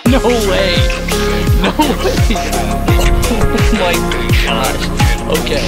No way. No way. Oh my gosh. Okay.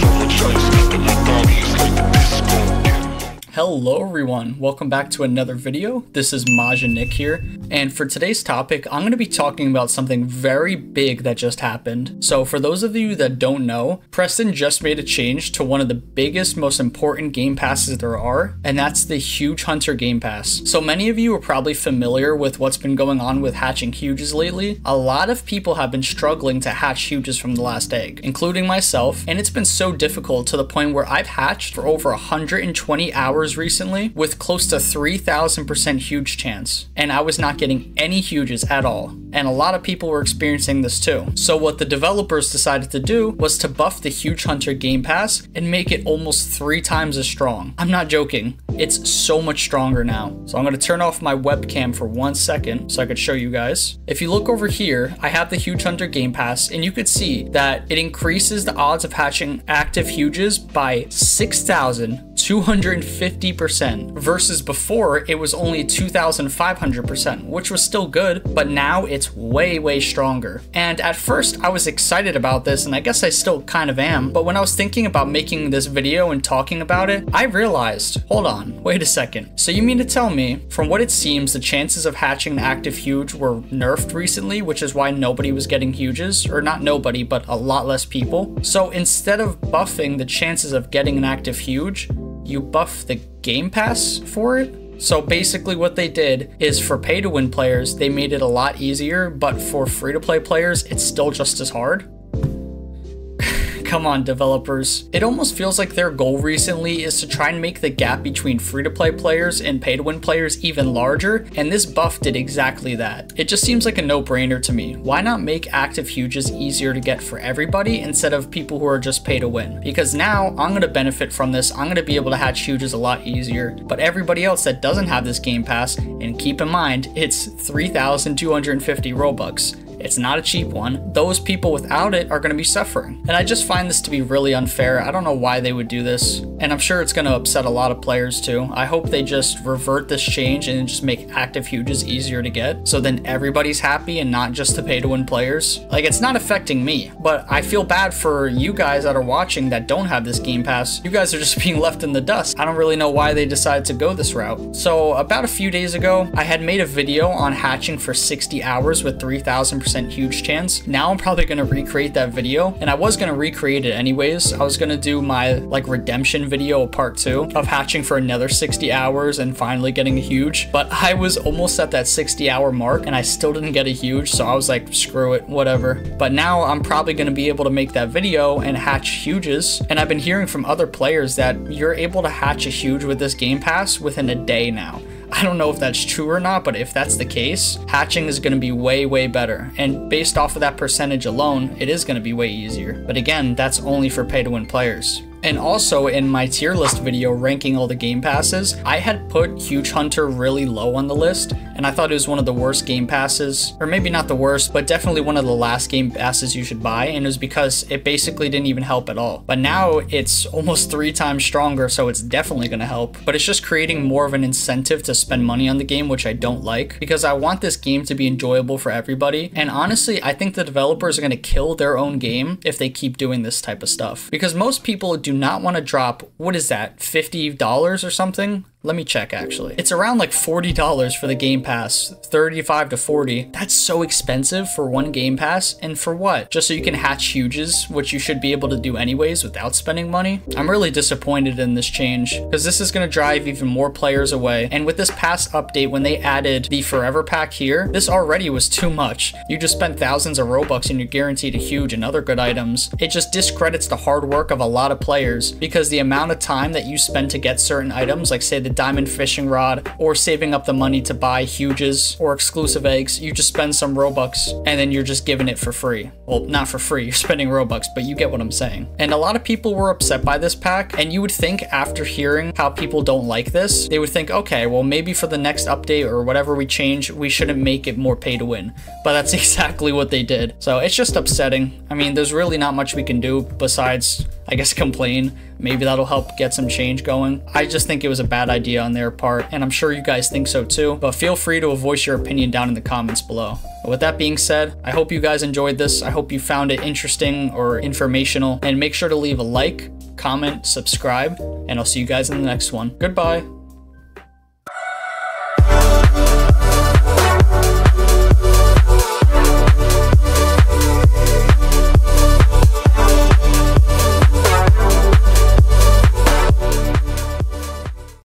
Hello everyone, welcome back to another video. This is Majah Nick here, and for today's topic, I'm going to be talking about something very big that just happened. So for those of you that don't know, Preston just made a change to one of the biggest, most important game passes there are, and that's the Huge Hunter Game Pass. So many of you are probably familiar with what's been going on with hatching huges lately. A lot of people have been struggling to hatch huges from the last egg, including myself, and it's been so difficult to the point where I've hatched for over 120 hours recently with close to 3,000% huge chance, and I was not getting any huges at all, and a lot of people were experiencing this too. So what the developers decided to do was to buff the Huge Hunter Game Pass and make it almost 3 times as strong. I'm not joking, it's so much stronger now. So I'm going to turn off my webcam for 1 second so I could show you guys. If you look over here, I have the Huge Hunter Game Pass, and you could see that it increases the odds of hatching active huges by 6,250% versus before it was only 2,500%, which was still good, but now it's way stronger. And at first I was excited about this, and I guess I still kind of am, but when I was thinking about making this video and talking about it, I realized, hold on, wait a second. So you mean to tell me, from what it seems, the chances of hatching an active huge were nerfed recently, which is why nobody was getting huges, or not nobody, but a lot less people. So instead of buffing the chances of getting an active huge, you buff the Game Pass for it? So basically what they did is, for pay to win players, they made it a lot easier, but for free to play players, it's still just as hard. Come on, developers. It almost feels like their goal recently is to try and make the gap between free-to-play players and pay-to-win players even larger, and this buff did exactly that. It just seems like a no-brainer to me. Why not make active huges easier to get for everybody instead of people who are just pay-to-win? Because now I'm going to benefit from this. I'm going to be able to hatch huges a lot easier, but everybody else that doesn't have this Game Pass, and keep in mind, it's 3,250 Robux. It's not a cheap one. Those people without it are going to be suffering. And I just find this to be really unfair. I don't know why they would do this. And I'm sure it's going to upset a lot of players too. I hope they just revert this change and just make active huges easier to get, so then everybody's happy and not just the pay to win players. Like, it's not affecting me, but I feel bad for you guys that are watching that don't have this Game Pass. You guys are just being left in the dust. I don't really know why they decided to go this route. So about a few days ago, I had made a video on hatching for 60 hours with 3,000% huge chance. Now I'm probably going to recreate that video, and I was going to recreate it anyways. I was going to do my redemption video part 2 of hatching for another 60 hours and finally getting a huge, but I was almost at that 60-hour mark and I still didn't get a huge, so I was like, screw it, whatever. But now I'm probably going to be able to make that video and hatch huges, and I've been hearing from other players that you're able to hatch a huge with this Game Pass within a day now. I don't know if that's true or not, but if that's the case, hatching is going to be way better. And based off of that percentage alone, it is going to be way easier. But again, that's only for pay to win players. And also, in my tier list video ranking all the Game Passes, I had put Huge Hunter really low on the list, and I thought it was one of the worst Game Passes, or maybe not the worst, but definitely one of the last Game Passes you should buy, and it was because it basically didn't even help at all. But now it's almost 3 times stronger, so it's definitely going to help, but it's just creating more of an incentive to spend money on the game, which I don't like, because I want this game to be enjoyable for everybody. And honestly, I think the developers are going to kill their own game if they keep doing this type of stuff, because most people do not want to drop, what is that, $50 or something? Let me check, actually. It's around like $40 for the Game Pass, 35 to 40. That's so expensive for one Game Pass, and for what? Just so you can hatch huges, which you should be able to do anyways without spending money? I'm really disappointed in this change, because this is going to drive even more players away. And with this past update, when they added the Forever Pack here, this already was too much. You just spent thousands of Robux and you're guaranteed a huge and other good items. It just discredits the hard work of a lot of players, because the amount of time that you spend to get certain items, like say the diamond fishing rod, or saving up the money to buy huges or exclusive eggs, you just spend some Robux and then you're just giving it for free. Well, not for free, you're spending Robux, but you get what I'm saying. And a lot of people were upset by this pack, and you would think after hearing how people don't like this, they would think, okay, well maybe for the next update or whatever we change, we shouldn't make it more pay to win. But that's exactly what they did. So it's just upsetting. I mean, there's really not much we can do besides, I guess, complain. Maybe that'll help get some change going. I just think it was a bad idea on their part, and I'm sure you guys think so too, but feel free to voice your opinion down in the comments below. With that being said, I hope you guys enjoyed this. I hope you found it interesting or informational, and make sure to leave a like, comment, subscribe, and I'll see you guys in the next one. Goodbye.